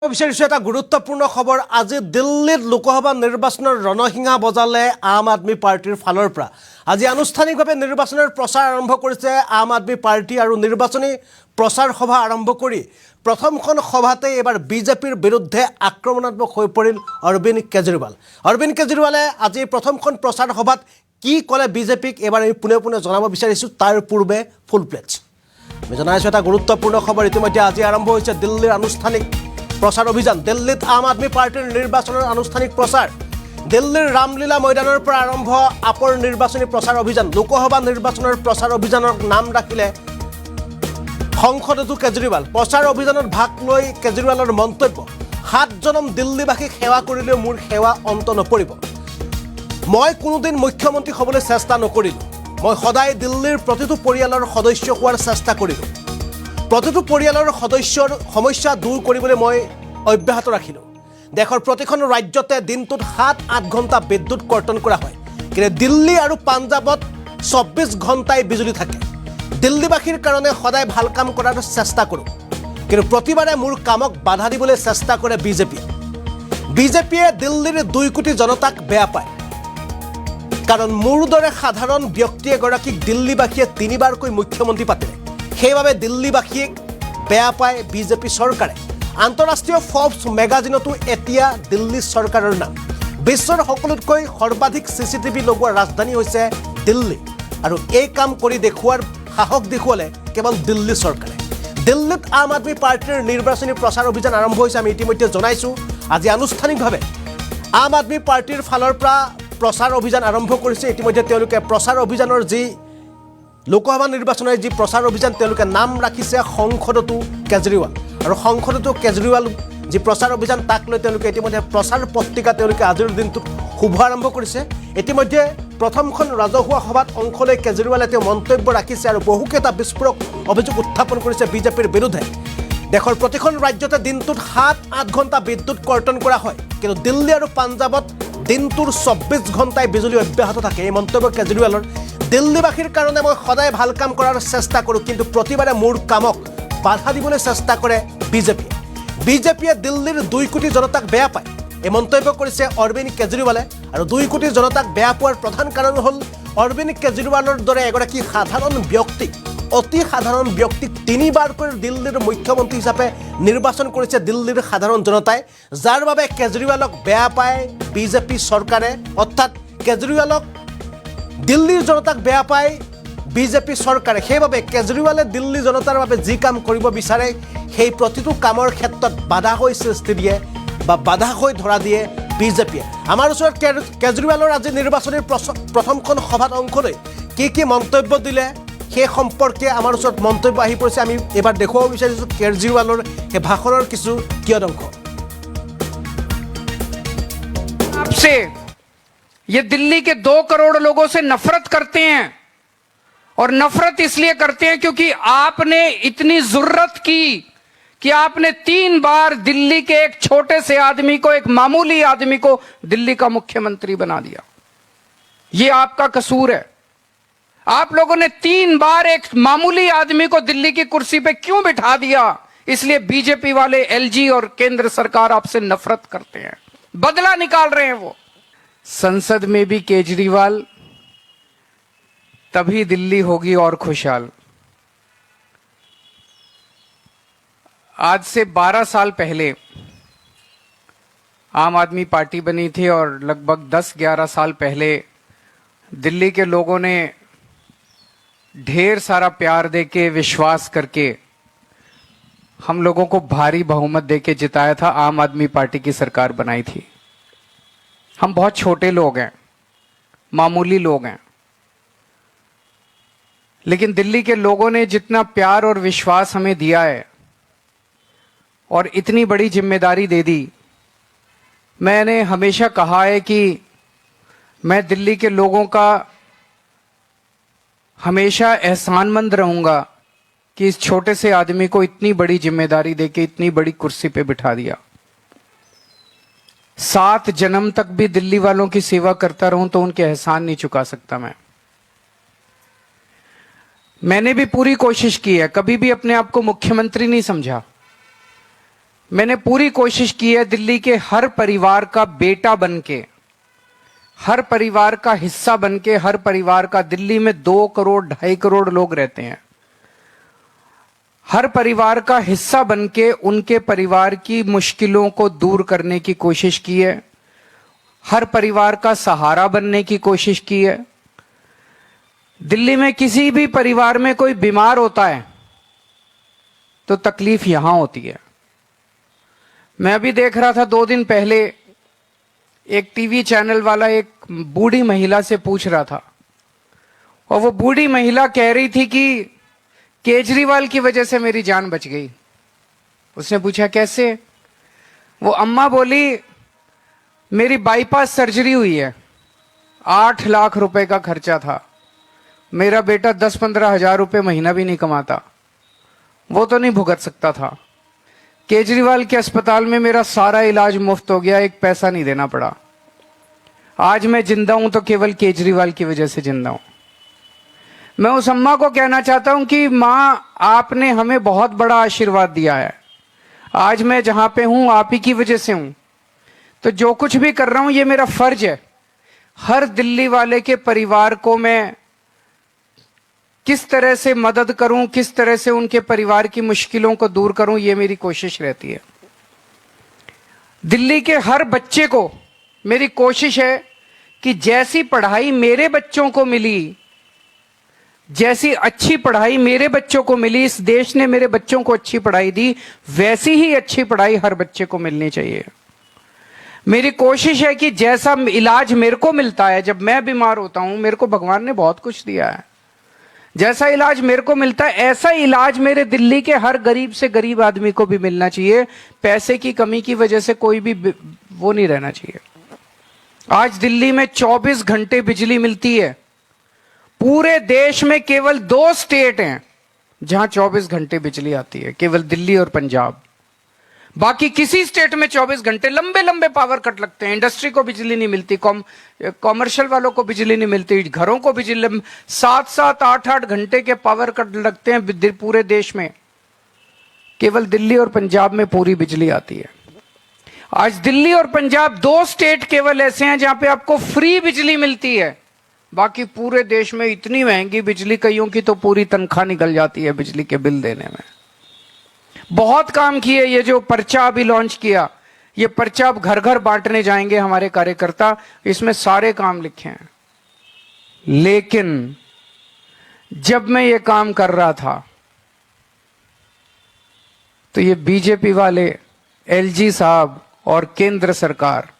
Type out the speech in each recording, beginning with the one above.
বিচাৰিছো এটা গুৰুত্বপূৰ্ণ খবৰ। আজি দিল্লীত লোকসভা নিৰ্বাচনৰ ৰণসিঙা বজালে আম আদমি পাৰ্টিৰ ফালৰ পৰা। আজি আনুষ্ঠানিকভাৱে নিৰ্বাচনৰ প্ৰচাৰ আৰম্ভ কৰিছে আম আদমি পাৰ্টি আৰু নিৰ্বাচনী প্ৰচাৰ সভা আৰম্ভ কৰি প্ৰথমখন সভাতে এবাৰ বিজেপিৰ বিৰুদ্ধে আক্ৰমণাত্মক হৈ পৰিল অৰবিন্দ কেজৰিৱাল। অৰবিন্দ কেজৰিৱালে আজি প্ৰথমখন প্ৰচাৰ সভাত কি ক'লে বিজেপিক এবাৰ আমি পোনে পোনে জনাব বিচাৰিছোঁ। তাৰ পূৰ্বে ফুল প্লেটছ আমি জনাইছোঁ এটা গুৰুত্বপূৰ্ণ খবৰ। ইতিমধ্যে আজি আৰম্ভ হৈছে দিল্লীৰ আনুষ্ঠানিক প্ৰচাৰ অভিযান। দিল্লীত আম আদমি পাৰ্টিৰ নিৰ্বাচনৰ আনুষ্ঠানিক প্ৰচাৰ। দিল্লীৰ ৰামলীলা ময়দানৰ পৰা আৰম্ভ আপৰ নিৰ্বাচনী প্ৰচাৰ অভিযান। লোকসভা নিৰ্বাচনৰ প্ৰচাৰ অভিযানৰ নাম ৰাখিলে সংসদতো কেজৰিৱাল। প্ৰচাৰ অভিযানত ভাগ লৈ কেজৰিৱালৰ মন্তব্য, 7 জনম দিল্লীবাসীক সেৱা কৰিলেও মোৰ সেৱা অন্ত নপৰিব। মই কোনোদিন মুখ্যমন্ত্ৰী হ'বলৈ চেষ্টা নকৰিলোঁ। মই সদায় দিল্লীৰ প্ৰতিটো পৰিয়ালৰ সদস্য হোৱাৰ চেষ্টা কৰিলোঁ। প্ৰতিটো পৰিয়ালৰ সদস্যৰ সমস্যা দূৰ কৰিবলৈ মই অব্যাহত ৰাখিলোঁ। দেশৰ প্ৰতিখন ৰাজ্যতে দিনটোত 7-8 ঘণ্টা বিদ্যুৎ কৰ্তন কৰা হয়, কিন্তু দিল্লী আৰু পাঞ্জাৱত 24 ঘণ্টাই বিজুলী থাকে। দিল্লীবাসীৰ কাৰণে সদায় ভাল কাম কৰাৰ চেষ্টা কৰোঁ, কিন্তু প্ৰতিবাৰে মোৰ কামক বাধা দিবলৈ চেষ্টা কৰে বিজেপিয়ে দিল্লীৰ 2 কোটি জনতাক বেয়া পায়, কাৰণ মোৰ দৰে সাধাৰণ ব্যক্তি এগৰাকীক দিল্লীবাসীয়ে 3বাৰকৈ মুখ্যমন্ত্ৰী পাতিলে। সেইবাবে দিল্লীবাসীক বেয়া পায় বিজেপি চৰকাৰে। আন্তঃৰাষ্ট্ৰীয় ফৰ্বছ মেগাজিনতো এতিয়া দিল্লী চৰকাৰৰ নাম। বিশ্বৰ সকলোতকৈ সৰ্বাধিক CCTV লগোৱা ৰাজধানী হৈছে দিল্লী, আৰু এই কাম কৰি দেখুওৱাৰ সাহস দেখুৱালে কেৱল দিল্লী চৰকাৰে। দিল্লীত আম আদমি পাৰ্টিৰ নিৰ্বাচনী প্ৰচাৰ অভিযান আৰম্ভ হৈছে। আমি ইতিমধ্যে জনাইছোঁ আজি আনুষ্ঠানিকভাৱে আম আদমি পাৰ্টিৰ ফালৰ পৰা প্ৰচাৰ অভিযান আৰম্ভ কৰিছে। ইতিমধ্যে তেওঁলোকে প্ৰচাৰ অভিযানৰ যি লোকসভা নিৰ্বাচনৰ যি প্ৰচাৰ অভিযান তেওঁলোকে নাম ৰাখিছে সংসদতো কেজৰিৱাল, আৰু সংসদতো কেজৰিৱাল যি প্ৰচাৰ অভিযান তাক লৈ তেওঁলোকে ইতিমধ্যে প্ৰচাৰ পত্ৰিকা তেওঁলোকে আজিৰ দিনটোত শুভ আৰম্ভ কৰিছে। ইতিমধ্যে প্ৰথমখন ৰাজহুৱা সভাত অংশ লৈ কেজৰিৱালে তেওঁ মন্তব্য ৰাখিছে আৰু বহুকেইটা বিস্ফোৰক অভিযোগ উত্থাপন কৰিছে বিজেপিৰ বিৰুদ্ধে। দেশৰ প্ৰতিখন ৰাজ্যতে দিনটোত 7-8 ঘণ্টা বিদ্যুৎ কৰ্তন কৰা হয়, কিন্তু দিল্লী আৰু পাঞ্জাৱত দিনটোৰ 24 ঘণ্টাই বিজুলী অব্যাহত থাকে। এই মন্তব্য কেজৰিৱালৰ। দিল্লীবাসীৰ কাৰণে মই সদায় ভাল কাম কৰাৰ চেষ্টা কৰোঁ, কিন্তু প্ৰতিবাৰে মোৰ কামক বাধা দিবলৈ চেষ্টা কৰে বিজেপিয়ে দিল্লীৰ 2 কোটি জনতাক বেয়া পায়। এই মন্তব্য কৰিছে অৰবিন্দ কেজৰিৱালে, আৰু 2 কোটি জনতাক বেয়া পোৱাৰ প্ৰধান কাৰণ হ'ল অৰবিন্দ কেজৰিৱালৰ দৰে এগৰাকী সাধাৰণ ব্যক্তিক, অতি সাধাৰণ ব্যক্তিক 3বাৰকৈ দিল্লীৰ মুখ্যমন্ত্ৰী হিচাপে নিৰ্বাচন কৰিছে দিল্লীৰ সাধাৰণ জনতাই, যাৰ বাবে কেজৰিৱালক বেয়া পায় বিজেপি চৰকাৰে। অৰ্থাৎ কেজৰিৱালক দিল্লীৰ জনতাক বেয়া পায় বিজেপি চৰকাৰে। সেইবাবে কেজৰিৱালে দিল্লী জনতাৰ বাবে যি কাম কৰিব বিচাৰে সেই প্ৰতিটো কামৰ ক্ষেত্ৰত বাধা হৈ সৃষ্টি দিয়ে বা বাধা হৈ ধৰা দিয়ে বিজেপিয়ে। আমাৰ ওচৰত কেজৰিৱালৰ আজি নিৰ্বাচনী প্ৰথমখন সভাত অংশ লৈ কি মন্তব্য দিলে সেই সম্পৰ্কে আমাৰ ওচৰত মন্তব্য আহি পৰিছে। আমি এবাৰ দেখুৱাব বিচাৰিছোঁ কেজৰিৱালৰ সেই ভাষণৰ কিছু কিয়দংশ। आपसे ये दिल्ली के 2 करोड़ लोगों से नफरत करते हैं, और नफरत इसलिए करते हैं क्योंकि आपने इतनी जुर्रत की कि आपने 3 बार दिल्ली के एक छोटे से आदमी को, एक मामूली आदमी को दिल्ली का मुख्यमंत्री बना दिया। ये आपका कसूर है। आप लोगों ने 3 बार एक मामूली आदमी को दिल्ली की कुर्सी पे क्यों बिठा दिया? इसलिए बीजेपी वाले, LG और केंद्र सरकार आपसे नफरत करते हैं, बदला निकाल रहे हैं वो। संसद में भी केजरीवाल, तभी दिल्ली होगी और खुशहाल। आज से 12 साल पहले आम आदमी पार्टी बनी थी, और लगभग 10-11 साल पहले दिल्ली के लोगों ने ढेर सारा प्यार देके, विश्वास करके हम लोगों को भारी बहुमत देके जिताया था। आम आदमी पार्टी की सरकार बनाई थी। हम बहुत छोटे लोग हैं, मामूली लोग हैं, लेकिन दिल्ली के लोगों ने जितना प्यार और विश्वास हमें दिया है और इतनी बड़ी जिम्मेदारी दे दी, मैंने हमेशा कहा है कि मैं दिल्ली के लोगों का हमेशा एहसानमंद रहूंगा कि इस छोटे से आदमी को इतनी बड़ी जिम्मेदारी देके इतनी बड़ी कुर्सी पे बिठा दिया। 7 जन्म तक भी दिल्ली वालों की सेवा करता रहूं तो उनके एहसान नहीं चुका सकता मैंने भी पूरी कोशिश की है, कभी भी अपने आप को मुख्यमंत्री नहीं समझा। मैंने पूरी कोशिश की है दिल्ली के हर परिवार का बेटा बनके, हर परिवार का हिस्सा बनके, हर परिवार का, दिल्ली में 2 करोड़ 2.5 करोड़ लोग रहते हैं, हर परिवार का हिस्सा बनके उनके परिवार की मुश्किलों को दूर करने की कोशिश की है, हर परिवार का सहारा बनने की कोशिश की है। दिल्ली में किसी भी परिवार में कोई बीमार होता है तो तकलीफ यहां होती है। मैं अभी देख रहा था 2 दिन पहले, एक टीवी चैनल वाला एक बूढ़ी महिला से पूछ रहा था, और वो बूढ़ी महिला कह रही थी कि केजरीवाल की वजह से मेरी जान बच गई। उसने पूछा कैसे? वो अम्मा बोली मेरी बाईपास सर्जरी हुई है, 8 लाख रुपए का खर्चा था, मेरा बेटा 10-15 हजार रुपए महीना भी नहीं कमाता, वो तो नहीं भुगत सकता था। केजरीवाल के अस्पताल में मेरा सारा इलाज मुफ्त हो गया, एक पैसा नहीं देना पड़ा। आज मैं जिंदा हूं तो केवल केजरीवाल की वजह से जिंदा हूं। मैं उस अम्मा को कहना चाहता हूं कि मां, आपने हमें बहुत बड़ा आशीर्वाद दिया है, आज मैं जहां पे हूं आप ही की वजह से हूं, तो जो कुछ भी कर रहा हूं ये मेरा फर्ज है। हर दिल्ली वाले के परिवार को मैं किस तरह से मदद करूं, किस तरह से उनके परिवार की मुश्किलों को दूर करूं, ये मेरी कोशिश रहती है। दिल्ली के हर बच्चे को मेरी कोशिश है कि जैसी पढ़ाई मेरे बच्चों को मिली, जैसी अच्छी पढ़ाई मेरे बच्चों को मिली, इस देश ने मेरे बच्चों को अच्छी पढ़ाई दी, वैसी ही अच्छी पढ़ाई हर बच्चे को मिलनी चाहिए। मेरी कोशिश है कि जैसा इलाज मेरे को मिलता है जब मैं बीमार होता हूं, मेरे को भगवान ने बहुत कुछ दिया है, जैसा इलाज मेरे को मिलता है ऐसा इलाज मेरे दिल्ली के हर गरीब से गरीब आदमी को भी मिलना चाहिए। पैसे की कमी की वजह से कोई भी वो नहीं रहना चाहिए। आज दिल्ली में 24 घंटे बिजली मिलती है। पूरे देश में केवल 2 स्टेट हैं जहां 24 घंटे बिजली आती है, केवल दिल्ली और पंजाब। बाकी किसी स्टेट में 24 घंटे लंबे लंबे पावर कट लगते हैं, इंडस्ट्री को बिजली नहीं मिलती, कॉमर्शियल वालों को बिजली नहीं मिलती, घरों को बिजली 7-7, 8-8 घंटे के पावर कट लगते हैं पूरे देश में। केवल दिल्ली और पंजाब में पूरी बिजली आती है। आज दिल्ली और पंजाब 2 स्टेट केवल ऐसे हैं जहां पे आपको फ्री बिजली मिलती है। बाकी पूरे देश में इतनी महंगी बिजली, कईयों की तो पूरी तनख्वाह निकल जाती है बिजली के बिल देने में। बहुत काम किए। ये जो पर्चा अभी लॉन्च किया, ये पर्चा अब घर घर बांटने जाएंगे हमारे कार्यकर्ता, इसमें सारे काम लिखे हैं। लेकिन जब मैं ये काम कर रहा था तो ये बीजेपी वाले, एलजी साहब और केंद्र सरकार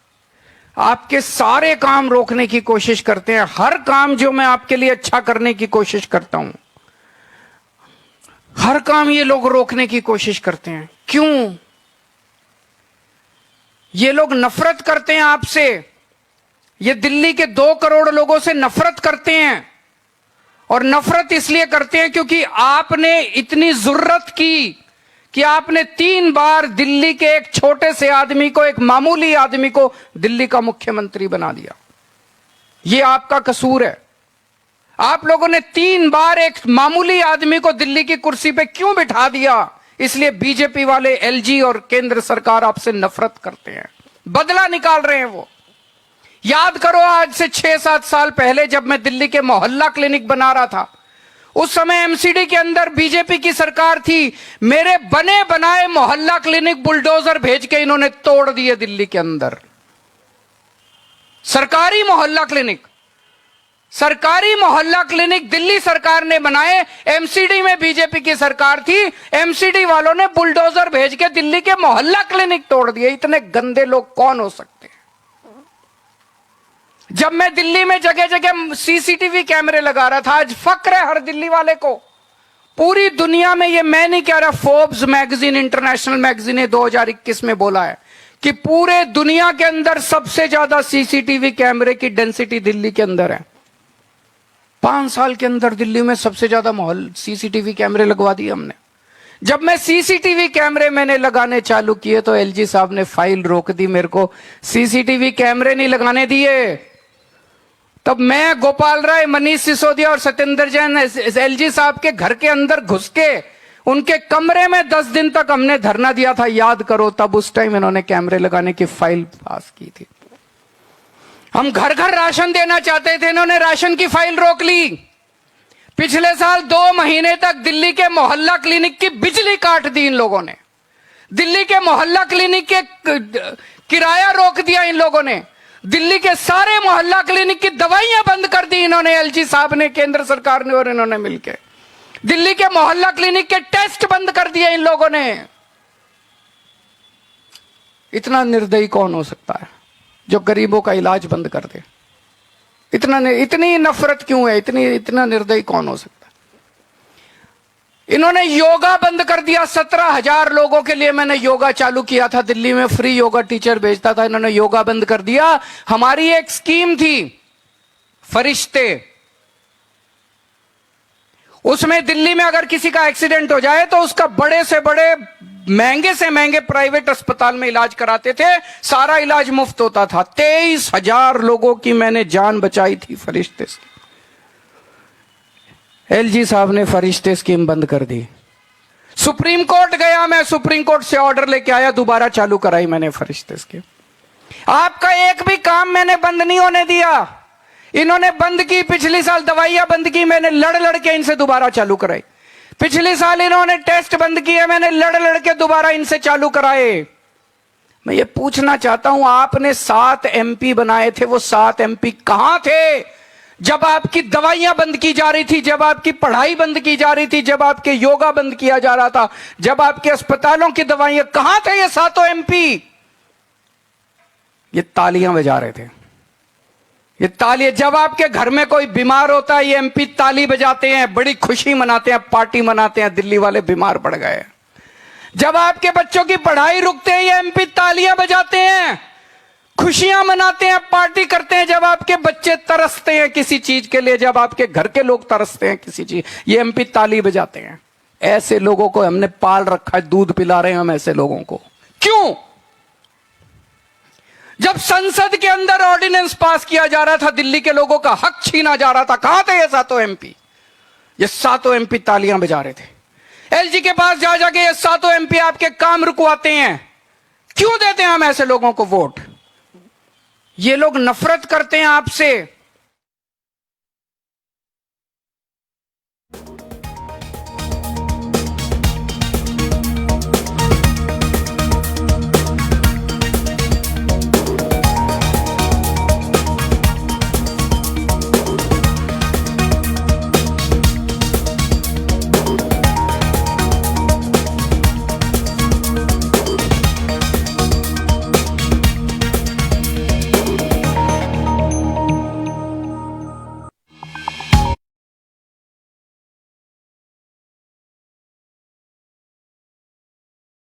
आपके सारे काम रोकने की कोशिश करते हैं। हर काम जो मैं आपके लिए अच्छा करने की कोशिश करता हूं, हर काम ये लोग रोकने की कोशिश करते हैं। क्यों? ये लोग नफरत करते हैं आपसे। ये दिल्ली के 2 करोड़ लोगों से नफरत करते हैं, और नफरत इसलिए करते हैं क्योंकि आपने इतनी जुर्रत की कि आपने 3 बार दिल्ली के एक छोटे से आदमी को, एक मामूली आदमी को दिल्ली का मुख्यमंत्री बना दिया। यह आपका कसूर है। आप लोगों ने 3 बार एक मामूली आदमी को दिल्ली की कुर्सी पे क्यों बिठा दिया? इसलिए बीजेपी वाले, एलजी और केंद्र सरकार आपसे नफरत करते हैं, बदला निकाल रहे हैं वो। याद करो, आज से 6-7 साल पहले जब मैं दिल्ली के मोहल्ला क्लिनिक बना रहा था, उस समय एमसीडी के अंदर बीजेपी की सरकार थी। मेरे बने बनाए मोहल्ला क्लिनिक बुलडोजर भेज के इन्होंने तोड़ दिए दिल्ली के अंदर। सरकारी मोहल्ला क्लिनिक दिल्ली सरकार ने बनाए, एमसीडी में बीजेपी की सरकार थी, एमसीडी वालों ने बुलडोजर भेज के दिल्ली के मोहल्ला क्लिनिक तोड़ दिए। इतने गंदे लोग कौन हो सकते हैं? जब मैं दिल्ली में जगह जगह सीसीटीवी कैमरे लगा रहा था, आज फक्र है हर दिल्ली वाले को। पूरी दुनिया में, ये मैं नहीं कह रहा, फोर्ब्स मैगजीन, इंटरनेशनल मैगजीन ने 2021 में बोला है कि पूरे दुनिया के अंदर सबसे ज्यादा सीसीटीवी कैमरे की डेंसिटी दिल्ली के अंदर है। 5 साल के अंदर दिल्ली में सबसे ज्यादा सीसीटीवी कैमरे लगवा दिए हमने। जब मैं सीसीटीवी कैमरे मैंने लगाने चालू किए तो एलजी साहब ने फाइल रोक दी, मेरे को सीसीटीवी कैमरे नहीं लगाने दिए। तब मैं, गोपाल राय, मनीष सिसोदिया और सत्येंद्र जैन एलजी साहब के घर के अंदर घुस के उनके कमरे में 10 दिन तक हमने धरना दिया था, याद करो, तब उस टाइम इन्होंने कैमरे लगाने की फाइल पास की थी। हम घर घर राशन देना चाहते थे, इन्होंने राशन की फाइल रोक ली। पिछले साल 2 महीने तक दिल्ली के मोहल्ला क्लिनिक की बिजली काट दी इन लोगों ने। दिल्ली के मोहल्ला क्लिनिक के किराया रोक दिया इन लोगों ने। दिल्ली के सारे मोहल्ला क्लिनिक की दवाइयां बंद कर दी इन्होंने, एलजी साहब ने, केंद्र सरकार ने और इन्होंने मिलकर। दिल्ली के मोहल्ला क्लिनिक के टेस्ट बंद कर दिए इन लोगों ने। इतना निर्दयी कौन हो सकता है जो गरीबों का इलाज बंद कर दे? इतनी नफरत क्यों है? इतना निर्दयी कौन हो सकता है? इन्होंने योगा बंद कर दिया। 17,000 लोगों के लिए मैंने योगा चालू किया था दिल्ली में, फ्री योगा टीचर भेजता था, इन्होंने योगा बंद कर दिया। हमारी एक स्कीम थी फरिश्ते, उसमें दिल्ली में अगर किसी का एक्सीडेंट हो जाए तो उसका बड़े से महंगे प्राइवेट अस्पताल में इलाज कराते थे, सारा इलाज मुफ्त होता था। 23,000 लोगों की मैंने जान बचाई थी फरिश्ते से। एलजी साहब ने फरिश्ते स्कीम बंद कर दी। सुप्रीम कोर्ट गया मैं, सुप्रीम कोर्ट से ऑर्डर लेके आया, दोबारा चालू कराई मैंने फरिश्ते स्कीम। आपका एक भी काम मैंने बंद नहीं होने दिया। इन्होंने बंद की, पिछली साल दवाइयां बंद की, मैंने लड़ के इनसे दोबारा चालू कराई। पिछले साल इन्होंने टेस्ट बंद किए, मैंने लड़ के दोबारा इनसे चालू कराए। मैं ये पूछना चाहता हूं, आपने 7 एमपी बनाए थे, वो 7 एमपी कहां थे जब आपकी दवाइयां बंद की जा रही थी, जब आपकी पढ़ाई बंद की जा रही थी, जब आपके योगा बंद किया जा रहा था, जब आपके अस्पतालों की दवाइयां? कहां थे ये 7 एमपी? ये तालियां बजा रहे थे। ये ताली, जब आपके घर में कोई बीमार होता है, ये एमपी ताली बजाते हैं, बड़ी खुशी मनाते हैं, पार्टी मनाते हैं, दिल्ली वाले बीमार पड़ गए। जब आपके बच्चों की पढ़ाई रुकते हैं, ये एमपी तालियां बजाते हैं, खुशियां मनाते हैं, पार्टी करते हैं। जब आपके बच्चे तरसते हैं किसी चीज के लिए, जब आपके घर के लोग तरसते हैं किसी चीज, ये एमपी ताली बजाते हैं। ऐसे लोगों को हमने पाल रखा है, दूध पिला रहे हैं हम ऐसे लोगों को। क्यों? जब संसद के अंदर ऑर्डिनेंस पास किया जा रहा था, दिल्ली के लोगों का हक छीना जा रहा था, कहां थे ये 7 एमपी? ये 7 एमपी तालियां बजा रहे थे। एलजी के पास जा जाके ये 7 एमपी आपके काम रुकवाते हैं। क्यों देते हैं हम ऐसे लोगों को वोट? ये लोग नफरत करते हैं आपसे।